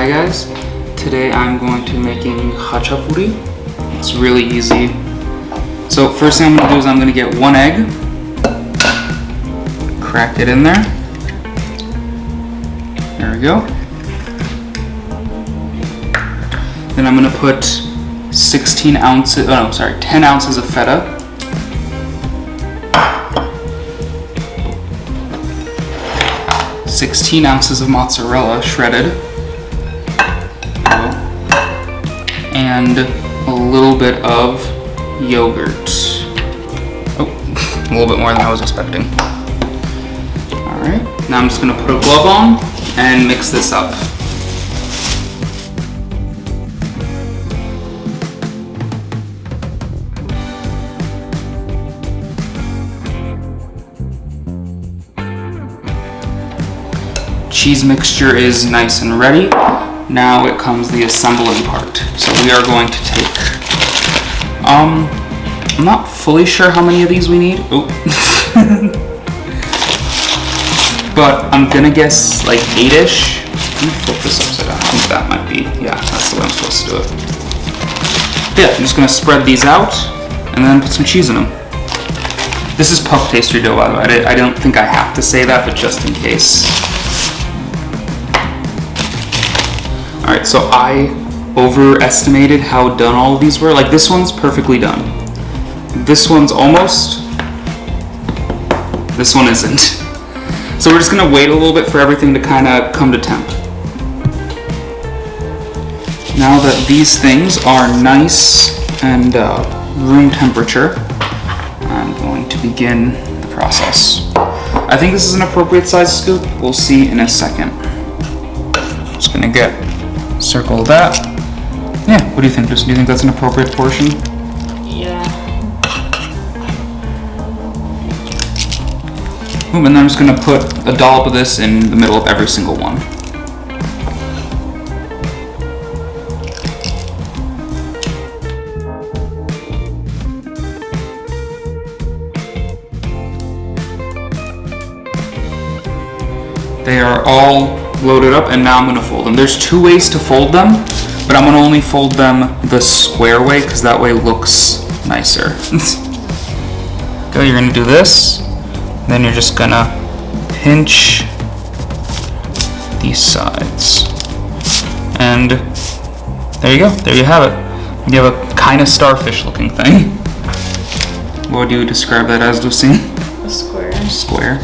Hi guys, today I'm going to be making Khachapuri. It's really easy. So first thing I'm going to do is I'm going to get one egg, crack it in there. There we go. Then I'm going to put 10 ounces of feta. 16 ounces of mozzarella shredded, and a little bit of yogurt. Oh, a little bit more than I was expecting. Alright, now I'm just going to put a glove on and mix this up. Cheese mixture is nice and ready. Now it comes the assembling part. So we are going to take, I'm not fully sure how many of these we need. Oh. But I'm gonna guess like 8-ish. Let me flip this upside down. I think that might be, yeah, that's the way I'm supposed to do it. Yeah, I'm just gonna spread these out and then put some cheese in them. This is puff pastry dough, by the way. I don't think I have to say that, but just in case. Alright, so I overestimated how done all of these were. Like, this one's perfectly done. This one's almost. This one isn't. So we're just gonna wait a little bit for everything to kind of come to temp. Now that these things are nice and room temperature, I'm going to begin the process. I think this is an appropriate size scoop. We'll see in a second. Just gonna circle that. Yeah, what do you think? Do you think that's an appropriate portion? Yeah. And then I'm just gonna put a dollop of this in the middle of every single one. They are all loaded up, and now I'm gonna fold them. There's 2 ways to fold them, but I'm gonna only fold them the square way because that way looks nicer. Go, you're gonna do this, then you're just gonna pinch these sides. And there you go, there you have it. You have a kind of starfish looking thing. What would you describe that as, Lucy? A square. Square.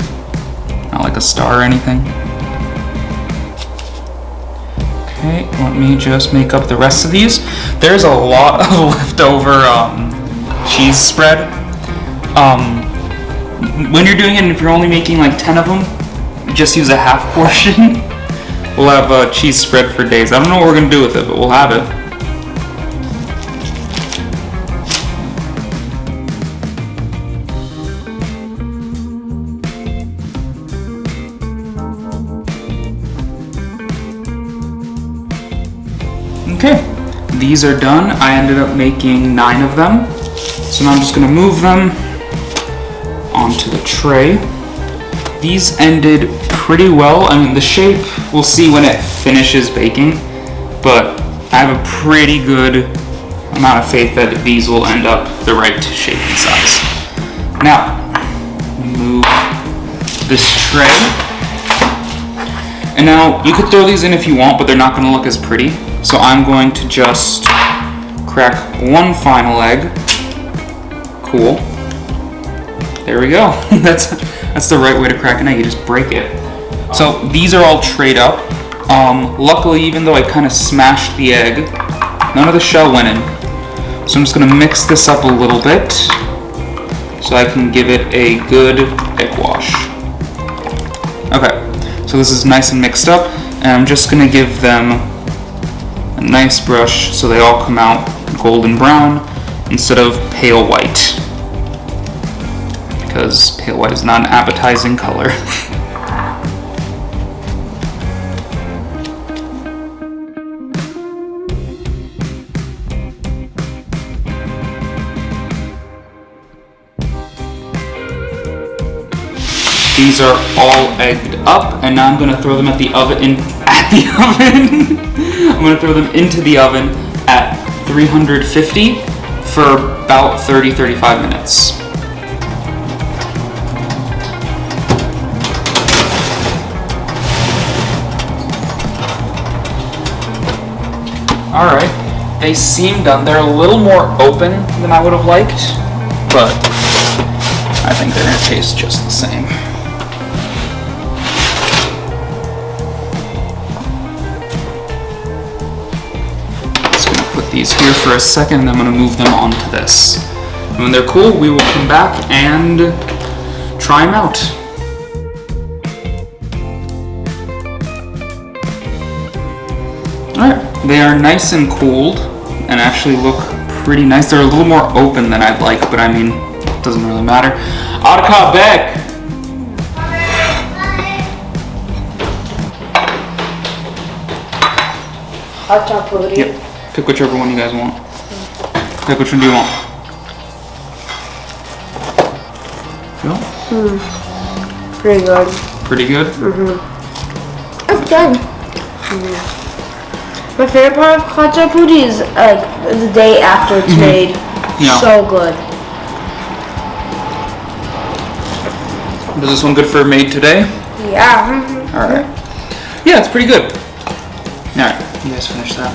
Not like a star or anything. Okay, let me just make up the rest of these. There's a lot of leftover cheese spread. When you're doing it, and if you're only making like 10 of them, just use a half portion. We'll have cheese spread for days. I don't know what we're gonna do with it, but we'll have it. Okay, these are done. I ended up making 9 of them. So now I'm just gonna move them onto the tray. These ended pretty well. I mean, the shape, we'll see when it finishes baking, but I have a pretty good amount of faith that these will end up the right shape and size. Now, move this tray. And now, you could throw these in if you want, but they're not gonna look as pretty. So I'm going to just crack one final egg. Cool. There we go. That's the right way to crack an egg. You just break it. So these are all trayed up. Luckily, even though I kind of smashed the egg, none of the shell went in. So I'm just going to mix this up a little bit so I can give it a good egg wash. Okay, so this is nice and mixed up, and I'm just going to give them a nice brush so they all come out golden brown instead of pale white, because pale white is not an appetizing color. These are all egged up, and now I'm gonna throw them at the oven. I'm gonna throw them into the oven at 350 for about 30-35 minutes. Alright, they seem done. They're a little more open than I would have liked, but I think they're gonna taste just the same. Just gonna put these here for a second and I'm gonna move them onto this. And when they're cool, we will come back and try them out. Alright, they are nice and cooled and actually look pretty nice. They're a little more open than I'd like, but I mean, it doesn't really matter. Arka back! Khachapuri. Yep, pick whichever one you guys want. Pick which one do you want? Go. Pretty good. Pretty good? That's good. My favorite part of Khachapuri is like the day after it's made. Yeah. So good. Is this one good for made today? Yeah. Alright. Yeah, it's pretty good. Alright, you guys finish that.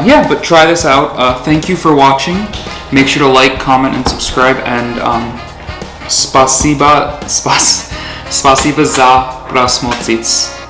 Yeah, but try this out. Thank you for watching. Make sure to like, comment, and subscribe. And spasiba za prasmocic.